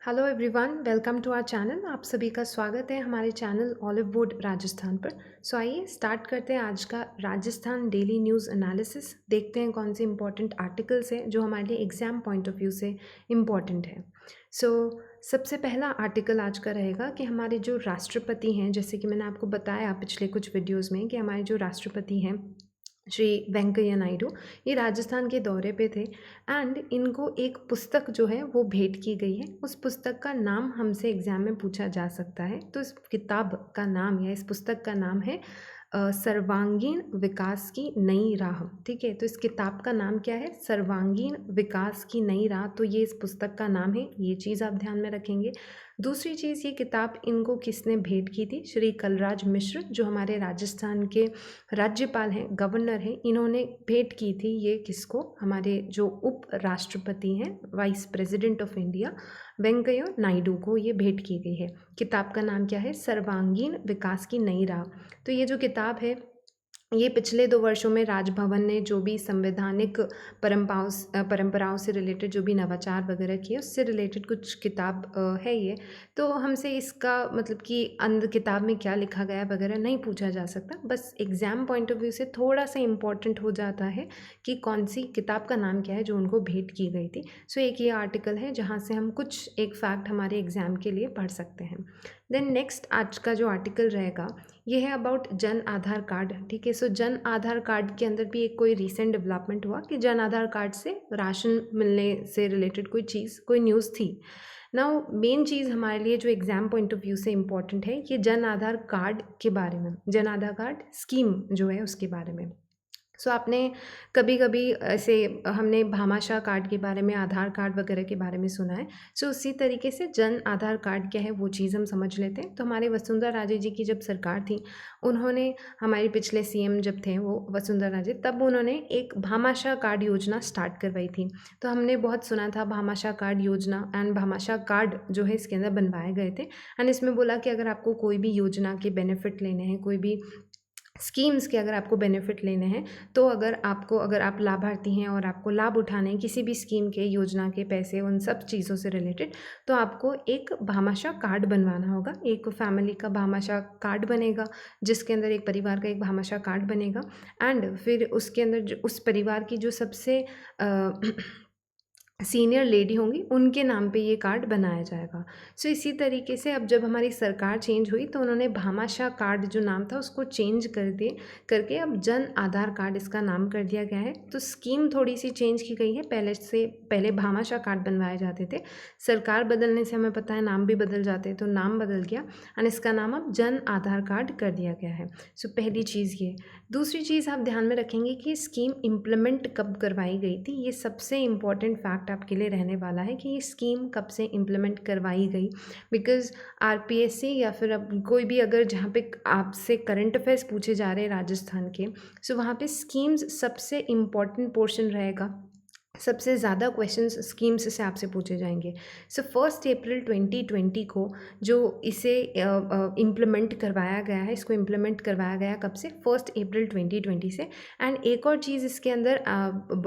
Hello everyone, welcome to our channel. आप सभी का स्वागत है हमारे चैनल ऑलिव वुड राजस्थान पर। आइए स्टार्ट करते हैं आज का राजस्थान डेली न्यूज़ एनालिसिस। देखते हैं कौन से इंपॉर्टेंट आर्टिकल्स हैं जो हमारे लिए एग्जाम पॉइंट ऑफ व्यू से इम्पॉर्टेंट है। सो सबसे पहला आर्टिकल आज का रहेगा कि हमारे जो राष्ट्रपति हैं, जैसे कि मैंने आपको बताया पिछले कुछ वीडियोज़ में कि हमारे जो राष्ट्रपति हैं श्री वेंकैया नायडू, ये राजस्थान के दौरे पे थे एंड इनको एक पुस्तक जो है वो भेंट की गई है। उस पुस्तक का नाम हमसे एग्जाम में पूछा जा सकता है। तो इस किताब का नाम या इस पुस्तक का नाम है सर्वांगीण विकास की नई राह। ठीक है, तो इस किताब का नाम क्या है? सर्वांगीण विकास की नई राह। तो ये इस पुस्तक का नाम है, ये चीज़ आप ध्यान में रखेंगे। दूसरी चीज़, ये किताब इनको किसने भेंट की थी? श्री कलराज मिश्र, जो हमारे राजस्थान के राज्यपाल हैं, गवर्नर हैं, इन्होंने भेंट की थी ये किसको? हमारे जो उप राष्ट्रपति हैं, vice president of India Venkaiah Naidu को ये भेंट की गई है। किताब का नाम क्या है? सर्वांगीण विकास की नई राह। तो ये जो किताब है, ये पिछले 2 वर्षों में राजभवन ने जो भी संवैधानिक परंपराओं से रिलेटेड जो भी नवाचार वगैरह किए, उससे रिलेटेड कुछ किताब है ये। तो हमसे इसका मतलब कि अंदर किताब में क्या लिखा गया वगैरह नहीं पूछा जा सकता, बस एग्ज़ाम पॉइंट ऑफ व्यू से थोड़ा सा इम्पोर्टेंट हो जाता है कि कौन सी किताब का नाम क्या है जो उनको भेंट की गई थी। एक ये आर्टिकल है जहाँ से हम कुछ एक फैक्ट हमारे एग्ज़ाम के लिए पढ़ सकते हैं। देन नेक्स्ट आज का जो आर्टिकल रहेगा ये है अबाउट जन आधार कार्ड। ठीक है, जन आधार कार्ड के अंदर भी एक कोई रिसेंट डेवलपमेंट हुआ कि जन आधार कार्ड से राशन मिलने से रिलेटेड कोई चीज़, कोई न्यूज़ थी। नाउ मेन चीज़ हमारे लिए जो एग्ज़ाम पॉइंट ऑफ व्यू से इम्पॉर्टेंट है, ये जन आधार कार्ड के बारे में, जन आधार कार्ड स्कीम जो है उसके बारे में। आपने कभी कभी ऐसे हमने भामाशाह कार्ड के बारे में, आधार कार्ड वगैरह के बारे में सुना है। उसी तरीके से जन आधार कार्ड क्या है वो चीज़ हम समझ लेते हैं। तो हमारे वसुंधरा राजे जी की जब सरकार थी, उन्होंने, हमारे पिछले सीएम जब थे वो वसुंधरा राजे, तब उन्होंने एक भामाशाह कार्ड योजना स्टार्ट करवाई थी। तो हमने बहुत सुना था भामाशाह कार्ड योजना एंड भामाशाह कार्ड जो है इसके अंदर बनवाए गए थे। एंड इसमें बोला कि अगर आपको कोई भी योजना के बेनिफिट लेने हैं, कोई भी स्कीम्स के अगर आपको बेनिफिट लेने हैं, तो अगर आप लाभार्थी हैं और आपको लाभ उठाने हैं किसी भी स्कीम के, योजना के पैसे, उन सब चीज़ों से रिलेटेड, तो आपको एक भामाशाह कार्ड बनवाना होगा। एक फैमिली का भामाशाह कार्ड बनेगा, जिसके अंदर एक परिवार का एक भामाशाह कार्ड बनेगा एंड फिर उसके अंदर जो उस परिवार की जो सबसे सीनियर लेडी होंगी, उनके नाम पे ये कार्ड बनाया जाएगा। इसी तरीके से अब जब हमारी सरकार चेंज हुई तो उन्होंने भामाशाह कार्ड जो नाम था उसको चेंज करके अब जन आधार कार्ड इसका नाम कर दिया गया है। तो स्कीम थोड़ी सी चेंज की गई है। पहले भामाशाह कार्ड बनवाए जाते थे, सरकार बदलने से हमें पता है नाम भी बदल जाते हैं, तो नाम बदल गया एंड इसका नाम अब जन आधार कार्ड कर दिया गया है। पहली चीज़ ये। दूसरी चीज़ आप ध्यान में रखेंगे कि स्कीम इम्प्लीमेंट कब करवाई गई थी। ये सबसे इम्पॉर्टेंट फैक्ट आपके लिए रहने वाला है कि ये स्कीम कब से इम्प्लीमेंट करवाई गई। बिकॉज आरपीएससी या फिर अब कोई भी अगर जहाँ पे आपसे करंट अफेयर्स पूछे जा रहे हैं राजस्थान के, वहाँ पे स्कीम्स सबसे इम्पॉर्टेंट पोर्शन रहेगा। सबसे ज़्यादा क्वेश्चंस स्कीम्स से आपसे पूछे जाएंगे। 1 अप्रैल 2020 को जो इसे इम्प्लीमेंट करवाया गया है, इसको इम्प्लीमेंट करवाया गया कब से? 1 अप्रैल 2020 से। एंड एक और चीज़ इसके अंदर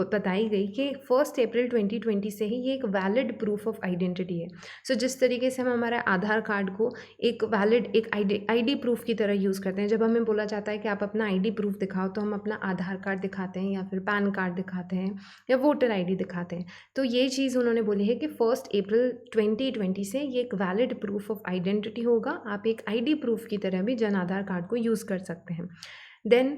बताई गई कि 1 अप्रैल 2020 से ही ये एक वैलिड प्रूफ ऑफ आइडेंटिटी है। जिस तरीके से हम हमारे आधार कार्ड को एक वैलिड, एक आईडी प्रूफ की तरह यूज़ करते हैं। जब हमें बोला जाता है कि आप अपना आईडी प्रूफ दिखाओ, तो हम अपना आधार कार्ड दिखाते हैं या फिर पैन कार्ड दिखाते हैं या वोटर आईडी दिखाते हैं। तो ये चीज़ उन्होंने बोली है कि 1 अप्रैल 2020 से ये एक वैलिड प्रूफ ऑफ आइडेंटिटी होगा। आप एक आईडी प्रूफ की तरह भी जन आधार कार्ड को यूज़ कर सकते हैं। देन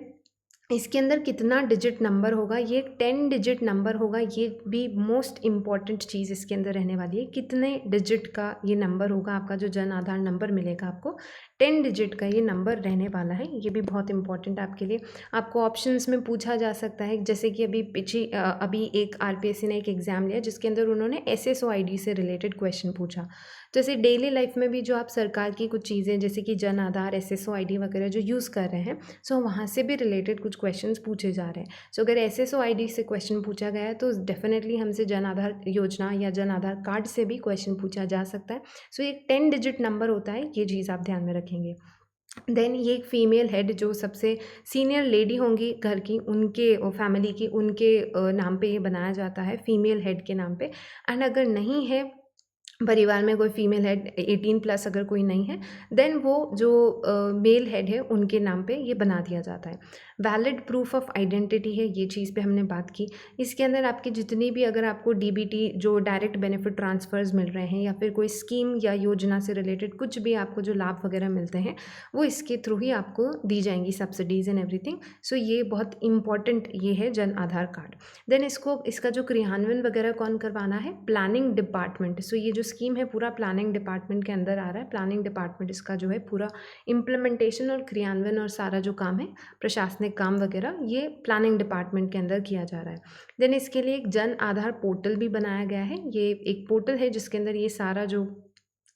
इसके अंदर कितना डिजिट नंबर होगा? ये 10 डिजिट नंबर होगा। ये भी मोस्ट इम्पॉर्टेंट चीज़ इसके अंदर रहने वाली है। कितने डिजिट का ये नंबर होगा? आपका जो जन आधार नंबर मिलेगा आपको 10 डिजिट का ये नंबर रहने वाला है। ये भी बहुत इंपॉर्टेंट आपके लिए। आपको ऑप्शंस में पूछा जा सकता है, जैसे कि अभी एक आरपीएससी ने एक एग्ज़ाम लिया जिसके अंदर उन्होंने एसएसओ आईडी से रिलेटेड क्वेश्चन पूछा। जैसे डेली लाइफ में भी जो आप सरकार की कुछ चीज़ें जैसे कि जन आधार, एसएसओ आईडी वगैरह जो यूज़ कर रहे हैं, वहाँ से भी रिलेटेड कुछ क्वेश्चंस पूछे जा रहे हैं। अगर एसएसओ आईडी से क्वेश्चन पूछा गया है तो डेफिनेटली हमसे जन आधार योजना या जन आधार कार्ड से भी क्वेश्चन पूछा जा सकता है। एक 10 डिजिट नंबर होता है, ये चीज़ आप ध्यान में रखेंगे। देन ये एक फीमेल हेड जो सबसे सीनियर लेडी होंगी घर की, उनके फैमिली की, उनके नाम पे ये बनाया जाता है, फीमेल हेड के नाम पे। एंड अगर नहीं है परिवार में कोई फीमेल हेड 18 प्लस अगर कोई नहीं है, देन वो जो मेल हेड है उनके नाम पे ये बना दिया जाता है। वैलिड प्रूफ ऑफ आइडेंटिटी है, ये चीज़ पे हमने बात की। इसके अंदर आपकी जितनी भी अगर आपको डीबीटी जो डायरेक्ट बेनिफिट ट्रांसफ़र्स मिल रहे हैं या फिर कोई स्कीम या योजना से रिलेटेड कुछ भी आपको जो लाभ वगैरह मिलते हैं, वो इसके थ्रू ही आपको दी जाएंगी, सब्सिडीज़ एंड एवरीथिंग। सो ये बहुत इंपॉर्टेंट ये है जन आधार कार्ड। देन इसका जो क्रियान्वयन वगैरह कौन करवाना है, प्लानिंग डिपार्टमेंट। सो ये जो स्कीम है पूरा प्लानिंग डिपार्टमेंट के अंदर आ रहा है। प्लानिंग डिपार्टमेंट इसका जो है पूरा इम्प्लीमेंटेशन और क्रियान्वयन और सारा जो काम है प्रशासनिक काम वगैरह ये प्लानिंग डिपार्टमेंट के अंदर किया जा रहा है। देन इसके लिए एक जन आधार पोर्टल भी बनाया गया है। ये एक पोर्टल है जिसके अंदर ये सारा जो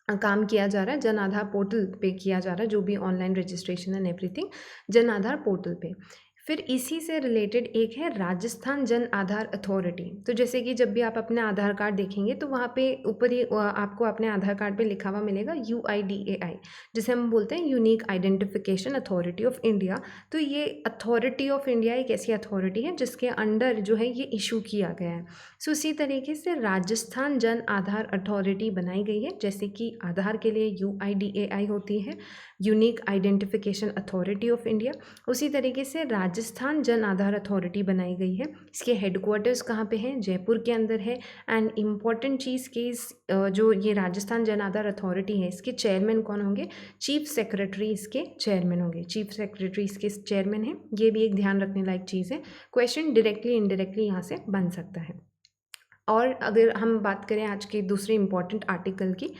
काम किया जा रहा है जन आधार पोर्टल पे किया जा रहा है, जो भी online registration and everything Jan Aadhaar portal पे। फिर इसी से रिलेटेड एक है राजस्थान जन आधार अथॉरिटी। तो जैसे कि जब भी आप अपने आधार कार्ड देखेंगे तो वहाँ पे ऊपर ही आपको अपने आधार कार्ड पे लिखा हुआ मिलेगा UIDAI, जिसे हम बोलते हैं unique identification authority of India. तो ये अथॉरिटी ऑफ इंडिया एक ऐसी अथॉरिटी है जिसके अंडर जो है ये इशू किया गया है। सो उसी तरीके से राजस्थान जन आधार अथॉरिटी बनाई गई है। जैसे कि आधार के लिए UIDAI होती है, unique identification authority of India, उसी तरीके से राजस्थान जन आधार अथॉरिटी बनाई गई है। इसके हेडक्वार्टर्स कहाँ पे हैं, जयपुर के अंदर है। एंड इम्पॉर्टेंट चीज़ कि जो ये राजस्थान जन आधार अथॉरिटी है इसके चेयरमैन कौन होंगे, चीफ सेक्रेटरी इसके चेयरमैन होंगे। चीफ सेक्रेटरी इसके चेयरमैन हैं, ये भी एक ध्यान रखने लायक चीज़ है। क्वेश्चन डायरेक्टली इनडायरेक्टली यहाँ से बन सकता है। और अगर हम बात करें आज के दूसरे इम्पॉर्टेंट आर्टिकल की,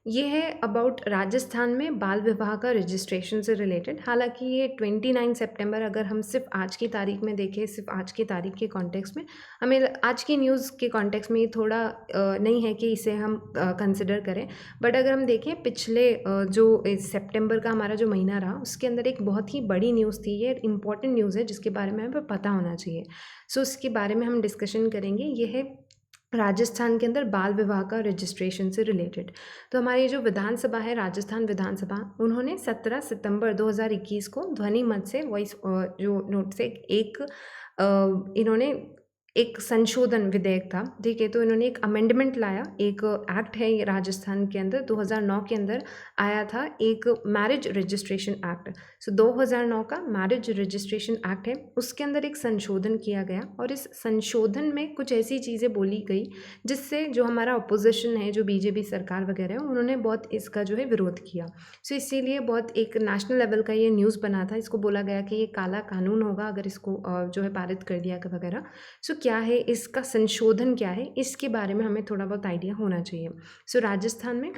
ये है अबाउट राजस्थान में बाल विवाह का रजिस्ट्रेशन से रिलेटेड। हालांकि ये 29 सितंबर अगर हम सिर्फ आज की तारीख में देखें, सिर्फ आज की तारीख के कॉन्टेक्स्ट में, हमें आज की न्यूज़ के कॉन्टेक्स्ट में ये थोड़ा नहीं है कि इसे हम कंसिडर करें। बट अगर हम देखें पिछले जो सितंबर का हमारा जो महीना रहा उसके अंदर एक बहुत ही बड़ी न्यूज़ थी। ये इंपॉर्टेंट न्यूज़ है जिसके बारे में हमें पता होना चाहिए। सो उसके बारे में हम डिस्कशन करेंगे। ये है राजस्थान के अंदर बाल विवाह का रजिस्ट्रेशन से रिलेटेड। तो हमारी जो विधानसभा है, राजस्थान विधानसभा, उन्होंने 17 सितंबर 2021 को ध्वनि मत से वॉइस जो नोट से एक इन्होंने एक संशोधन विधेयक था, ठीक है। तो इन्होंने एक अमेंडमेंट लाया, एक एक्ट है ये राजस्थान के अंदर 2009 के अंदर आया था, एक मैरिज रजिस्ट्रेशन एक्ट। सो 2009 का मैरिज रजिस्ट्रेशन एक्ट है, उसके अंदर एक संशोधन किया गया और इस संशोधन में कुछ ऐसी चीज़ें बोली गई जिससे जो हमारा अपोजिशन है, जो बीजेपी सरकार वगैरह है, उन्होंने बहुत इसका जो है विरोध किया। सो इसीलिए बहुत एक नेशनल लेवल का ये न्यूज़ बना था। इसको बोला गया कि ये काला कानून होगा अगर इसको जो है पारित कर दिया वगैरह। सो क्या है इसका संशोधन, क्या है इसके बारे में हमें थोड़ा बहुत आइडिया होना चाहिए। सो राजस्थान में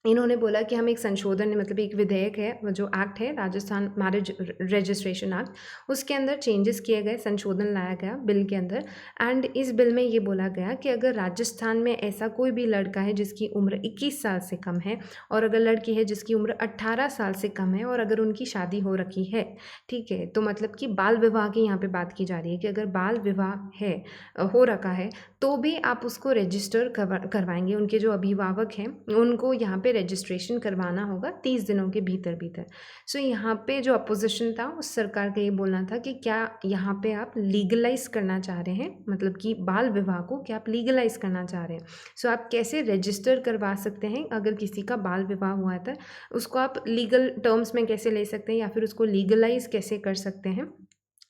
इन्होंने बोला कि हम एक संशोधन मतलब एक विधेयक है, जो एक्ट है राजस्थान मैरिज रजिस्ट्रेशन एक्ट, उसके अंदर चेंजेस किए गए, संशोधन लाया गया बिल के अंदर। एंड इस बिल में ये बोला गया कि अगर राजस्थान में ऐसा कोई भी लड़का है जिसकी उम्र 21 साल से कम है और अगर लड़की है जिसकी उम्र 18 साल से कम है और अगर उनकी शादी हो रखी है, ठीक है, तो मतलब कि बाल विवाह की यहाँ पे बात की जा रही है कि अगर बाल विवाह है हो रखा है तो भी आप उसको रजिस्टर करवाएंगे। उनके जो अभिभावक हैं उनको यहाँ पे रजिस्ट्रेशन करवाना होगा 30 दिनों के भीतर भीतर। सो यहाँ पे जो अपोजिशन था उस सरकार का ये बोलना था कि क्या यहाँ पे आप लीगलाइज करना चाह रहे हैं, मतलब कि बाल विवाह को क्या आप लीगलाइज करना चाह रहे हैं। सो आप कैसे रजिस्टर करवा सकते हैं, अगर किसी का बाल विवाह हुआ था उसको आप लीगल टर्म्स में कैसे ले सकते हैं या फिर उसको लीगलाइज कैसे कर सकते हैं,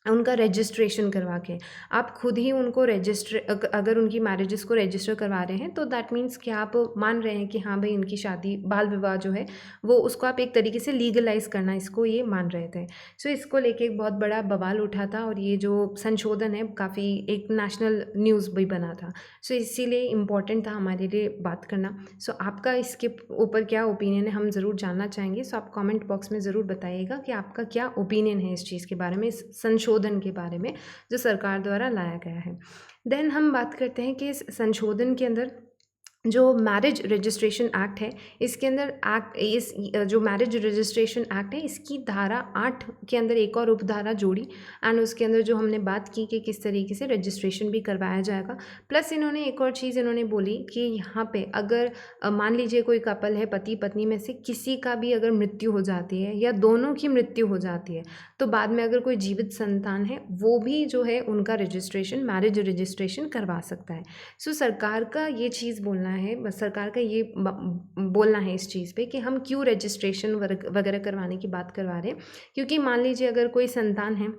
उनका रजिस्ट्रेशन करवा के। आप खुद ही उनको अगर उनकी मैरिजेस को रजिस्टर करवा रहे हैं तो दैट मीन्स कि आप मान रहे हैं कि हाँ भाई उनकी शादी बाल विवाह जो है वो उसको आप एक तरीके से लीगलाइज करना, इसको ये मान रहे थे। सो इसको लेके एक बहुत बड़ा बवाल उठा था और ये जो संशोधन है काफ़ी एक नेशनल न्यूज़ भी बना था। सो इसीलिए इम्पॉर्टेंट था हमारे लिए बात करना। सो आपका इसके ऊपर क्या ओपिनियन है हम ज़रूर जानना चाहेंगे। सो आप कमेंट बॉक्स में ज़रूर बताइएगा कि आपका क्या ओपिनियन है इस चीज़ के बारे में, इस संशोधन के बारे में जो सरकार द्वारा लाया गया है। देन हम बात करते हैं कि इस संशोधन के अंदर जो मैरिज रजिस्ट्रेशन एक्ट है, इसके अंदर इस जो मैरिज रजिस्ट्रेशन एक्ट है इसकी धारा 8 के अंदर एक और उपधारा जोड़ी एंड उसके अंदर जो हमने बात की कि किस तरीके से रजिस्ट्रेशन भी करवाया जाएगा। प्लस इन्होंने एक और चीज़ इन्होंने बोली कि यहाँ पे अगर मान लीजिए कोई कपल है, पति पत्नी में से किसी का भी अगर मृत्यु हो जाती है या दोनों की मृत्यु हो जाती है तो बाद में अगर कोई जीवित संतान है वो भी जो है उनका रजिस्ट्रेशन, मैरिज रजिस्ट्रेशन करवा सकता है। सो सरकार का ये चीज़ बोलना है, बस सरकार का ये बोलना है इस चीज़ पे कि हम क्यों रजिस्ट्रेशन वगैरह करवाने की बात करवा रहे हैं। क्योंकि मान लीजिए अगर कोई संतान है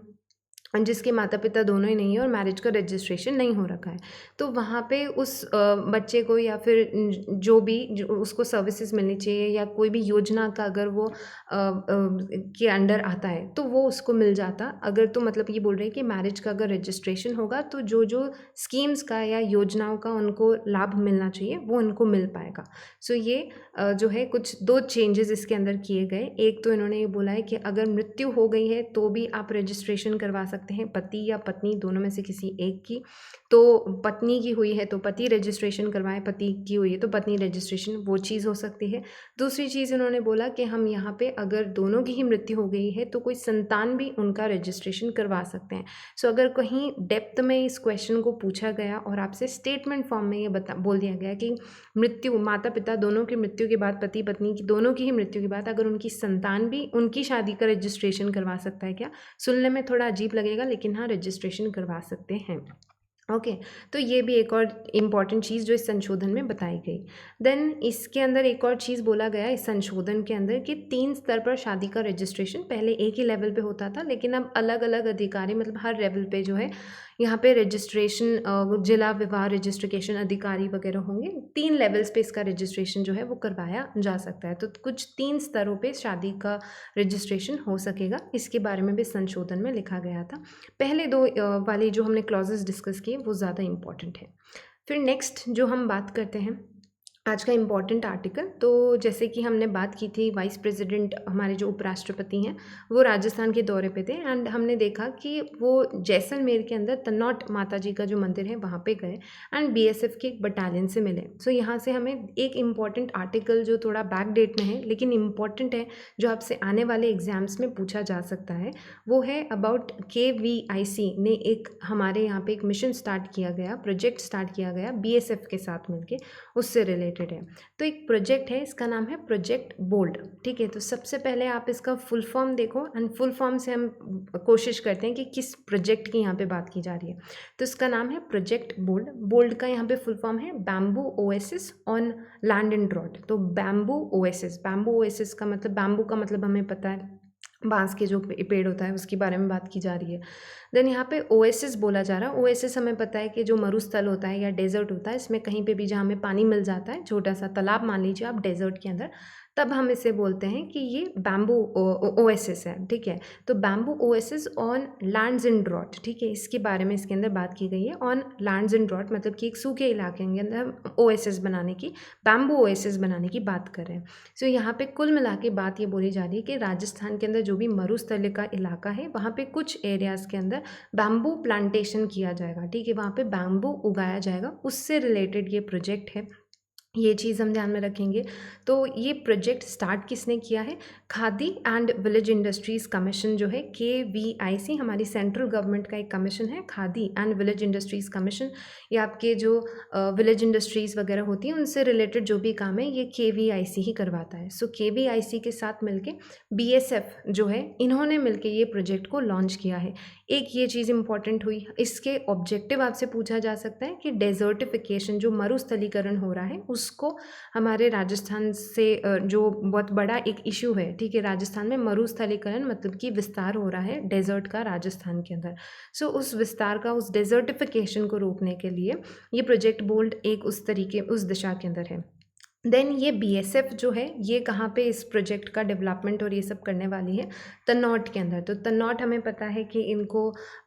जिसके माता पिता दोनों ही नहीं है और मैरिज का रजिस्ट्रेशन नहीं हो रखा है, तो वहाँ पे उस बच्चे को या फिर जो भी उसको सर्विसेज मिलनी चाहिए या कोई भी योजना का अगर वो के अंडर आता है तो वो उसको मिल जाता। अगर तो मतलब ये बोल रहे हैं कि मैरिज का अगर रजिस्ट्रेशन होगा तो जो जो स्कीम्स का या योजनाओं का उनको लाभ मिलना चाहिए वो उनको मिल पाएगा। सो ये जो है कुछ 2 चेंजेस इसके अंदर किए गए। एक तो इन्होंने ये बोला है कि अगर मृत्यु हो गई है तो भी आप रजिस्ट्रेशन करवा सकते हैं, पति या पत्नी दोनों में से किसी एक की। तो पत्नी की हुई है तो पति रजिस्ट्रेशन करवाएं, पति की हुई है तो पत्नी रजिस्ट्रेशन, वो चीज़ हो सकती है। दूसरी चीज़ इन्होंने बोला कि हम यहाँ पे अगर दोनों की ही मृत्यु हो गई है तो कोई संतान भी उनका रजिस्ट्रेशन करवा सकते हैं। सो अगर कहीं डेप्थ में इस क्वेश्चन को पूछा गया और आपसे स्टेटमेंट फॉर्म में ये बोल दिया गया कि मृत्यु, माता पिता दोनों की मृत्यु के बाद, पति पत्नी की दोनों की ही मृत्यु के बाद अगर उनकी संतान भी उनकी शादी का रजिस्ट्रेशन करवा सकता है क्या, सुनने में थोड़ा अजीब लगेगा लेकिन हाँ रजिस्ट्रेशन करवा सकते हैं। ओके तो ये भी एक और इम्पॉर्टेंट चीज़ जो इस संशोधन में बताई गई। देन इसके अंदर एक और चीज़ बोला गया इस संशोधन के अंदर कि 3 स्तर पर शादी का रजिस्ट्रेशन, पहले एक ही लेवल पे होता था लेकिन अब अलग अलग अधिकारी मतलब हर लेवल पे जो है यहाँ पे रजिस्ट्रेशन जिला विवाह रजिस्ट्रेशन अधिकारी वगैरह होंगे। 3 लेवल्स पे इसका रजिस्ट्रेशन जो है वो करवाया जा सकता है। तो कुछ 3 स्तरों पे शादी का रजिस्ट्रेशन हो सकेगा, इसके बारे में भी संशोधन में लिखा गया था। पहले 2 वाली जो हमने क्लॉजेस डिस्कस किए वो ज़्यादा इम्पॉर्टेंट है। फिर नेक्स्ट जो हम बात करते हैं आज का इम्पॉर्टेंट आर्टिकल, तो जैसे कि हमने बात की थी वाइस प्रेसिडेंट हमारे जो उपराष्ट्रपति हैं वो राजस्थान के दौरे पे थे एंड हमने देखा कि वो जैसलमेर के अंदर तनौट माता जी का जो मंदिर है वहाँ पे गए एंड बीएसएफ के एक बटालियन से मिले। सो यहाँ से हमें एक इम्पॉर्टेंट आर्टिकल जो थोड़ा बैक डेट में है लेकिन इम्पॉर्टेंट है, जो आपसे आने वाले एग्जाम्स में पूछा जा सकता है, वो है अबाउट KVIC ने एक हमारे यहाँ पे एक मिशन स्टार्ट किया गया, प्रोजेक्ट स्टार्ट किया गया बीएसएफ के साथ मिलके, उससे रिलेटेड है। तो एक प्रोजेक्ट है, इसका नाम है प्रोजेक्ट बोल्ड। ठीक है, तो सबसे पहले आप इसका फुल फॉर्म देखो एंड फुल फॉर्म से हम कोशिश करते हैं कि किस प्रोजेक्ट की यहाँ पे बात की जा रही है। तो इसका नाम है प्रोजेक्ट बोल्ड। बोल्ड का यहाँ पे फुल फॉर्म है bamboo oasis on land and drought. तो बैम्बू ओएसिस का मतलब, बैम्बू का मतलब हमें पता है बांस के जो पेड़ होता है उसके बारे में बात की जा रही है। देन यहाँ पे ओएसिस बोला जा रहा है। ओएसिस हमें पता है कि जो मरुस्थल होता है या डेजर्ट होता है, इसमें कहीं पे भी जहाँ हमें पानी मिल जाता है, छोटा सा तालाब मान लीजिए आप डेजर्ट के अंदर, तब हम इसे बोलते हैं कि ये बैम्बू ओएसिस है। ठीक है, तो bamboo oasis on lands in drought. ठीक है, इसके बारे में इसके अंदर बात की गई है। ऑन लैंड्स इन ड्रॉट मतलब कि एक सूखे इलाके के अंदर हम ओएसिस बनाने की, बैम्बू ओएसिस बनाने की बात कर रहे हैं। सो यहाँ पे कुल मिला के बात ये बोली जा रही है कि राजस्थान के अंदर जो भी मरुस्थलीय का इलाका है वहाँ पे कुछ एरियाज़ के अंदर बैम्बू प्लांटेशन किया जाएगा। ठीक है, वहाँ पे बैम्बू उगाया जाएगा, उससे रिलेटेड ये प्रोजेक्ट है, ये चीज़ हम ध्यान में रखेंगे। तो ये प्रोजेक्ट स्टार्ट किसने किया है? Khadi and village industries commission जो है KVIC, हमारी सेंट्रल गवर्नमेंट का एक कमीशन है, khadi and village industries commission. ये आपके जो विलेज इंडस्ट्रीज़ वगैरह होती हैं उनसे रिलेटेड जो भी काम है ये KVIC ही करवाता है। सो KVIC के साथ मिलके BSF जो है इन्होंने मिलके ये प्रोजेक्ट को लॉन्च किया है। एक ये चीज़ इंपॉर्टेंट हुई, इसके ऑब्जेक्टिव आपसे पूछा जा सकता है कि डेजर्टिफिकेशन, जो मरुस्थलीकरण हो रहा है उसको हमारे राजस्थान से जो बहुत बड़ा एक इशू है। ठीक है, राजस्थान में मरुस्थलीकरण मतलब कि विस्तार हो रहा है डेजर्ट का राजस्थान के अंदर। सो उस विस्तार का, उस डेजर्टिफिकेशन को रोकने के लिए ये प्रोजेक्ट बोल्ड एक उस दिशा के अंदर है। देन ये BSF जो है ये कहाँ पे इस प्रोजेक्ट का डेवलपमेंट और ये सब करने वाली है? तनौट के अंदर। तो तनौट हमें पता है कि इनको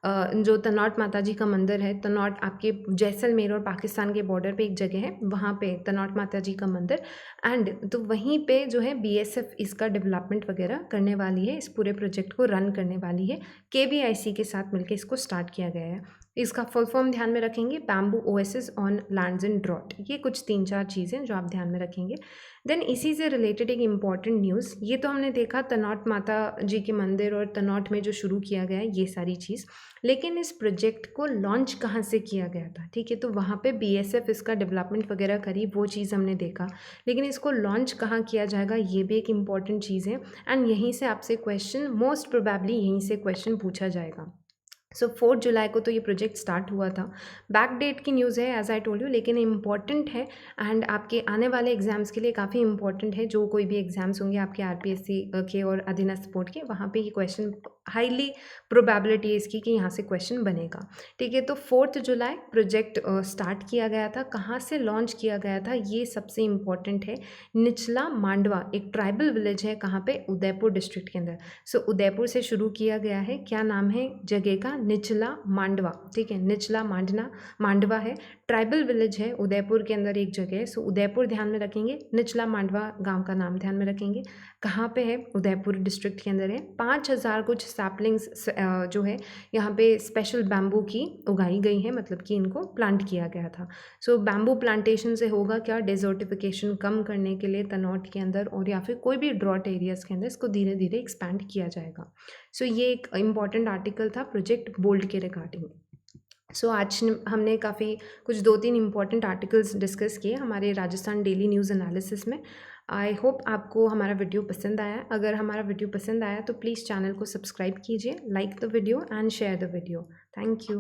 जो तनौट माता जी का मंदिर है, तनौट आपके जैसलमेर और पाकिस्तान के बॉर्डर पे एक जगह है, वहाँ पे तनौट माता जी का मंदिर, एंड तो वहीं पे जो है BSF इसका डेवलपमेंट वगैरह करने वाली है, इस पूरे प्रोजेक्ट को रन करने वाली है। KVIC के साथ मिलकर इसको स्टार्ट किया गया है। इसका फुल फॉर्म ध्यान में रखेंगे, bamboo oasis on lands in drought. ये कुछ 3-4 चीज़ें जो आप ध्यान में रखेंगे। देन इसी से रिलेटेड एक इम्पॉर्टेंट न्यूज़, ये तो हमने देखा तनौट माता जी के मंदिर और तनौट में जो शुरू किया गया है ये सारी चीज़, लेकिन इस प्रोजेक्ट को लॉन्च कहाँ से किया गया था? ठीक है, तो वहाँ पे BSF इसका डेवलपमेंट वगैरह करी, वो चीज़ हमने देखा, लेकिन इसको लॉन्च कहाँ किया जाएगा ये भी एक इम्पॉर्टेंट चीज़ है एंड यहीं से आपसे क्वेश्चन, मोस्ट प्रोबेबली यहीं से क्वेश्चन पूछा जाएगा। सो 4 जुलाई को तो ये प्रोजेक्ट स्टार्ट हुआ था। बैक डेट की न्यूज़ है एज़ आई टोल्ड यू, लेकिन इम्पॉर्टेंट है एंड आपके आने वाले एग्ज़ाम्स के लिए काफ़ी इंपॉर्टेंट है। जो कोई भी एग्ज़ाम्स होंगे आपके आरपीएससी के और अधीनस्थ बोर्ड के, वहाँ पे ये क्वेश्चन हाईली प्रोबेबिलिटी है इसकी कि यहाँ से क्वेश्चन बनेगा। ठीक है, तो 4 जुलाई प्रोजेक्ट स्टार्ट किया गया था। कहाँ से लॉन्च किया गया था ये सबसे इम्पॉर्टेंट है। निचला मांडवा एक ट्राइबल विलेज है, कहाँ पे? उदयपुर डिस्ट्रिक्ट के अंदर। सो उदयपुर से शुरू किया गया है। क्या नाम है जगह का? निचला मांडवा। ठीक है, निचला मांडवा है, ट्राइबल विलेज है उदयपुर के अंदर एक जगह है। सो उदयपुर ध्यान में रखेंगे, निचला मांडवा गांव का नाम ध्यान में रखेंगे। कहाँ पे है? उदयपुर डिस्ट्रिक्ट के अंदर है। 5,000 कुछ सैपलिंग्स जो है यहाँ पे स्पेशल बैम्बू की उगाई गई है, मतलब कि इनको प्लांट किया गया था। सो बैम्बू प्लांटेशन से होगा क्या? डेजर्टिफिकेशन कम करने के लिए तनौट के अंदर और या फिर कोई भी ड्रॉट एरियाज़ के अंदर इसको धीरे धीरे एक्सपैंड किया जाएगा। सो ये एक इम्पॉर्टेंट आर्टिकल था प्रोजेक्ट बोल्ड के रिगार्डिंग। सो आज हमने काफ़ी कुछ 2-3 इम्पॉर्टेंट आर्टिकल्स डिस्कस किए हमारे राजस्थान डेली न्यूज़ एनालिसिस में। आई होप आपको हमारा वीडियो पसंद आया। अगर हमारा वीडियो पसंद आया तो प्लीज़ चैनल को सब्सक्राइब कीजिए, like the video and share the video. Thank you.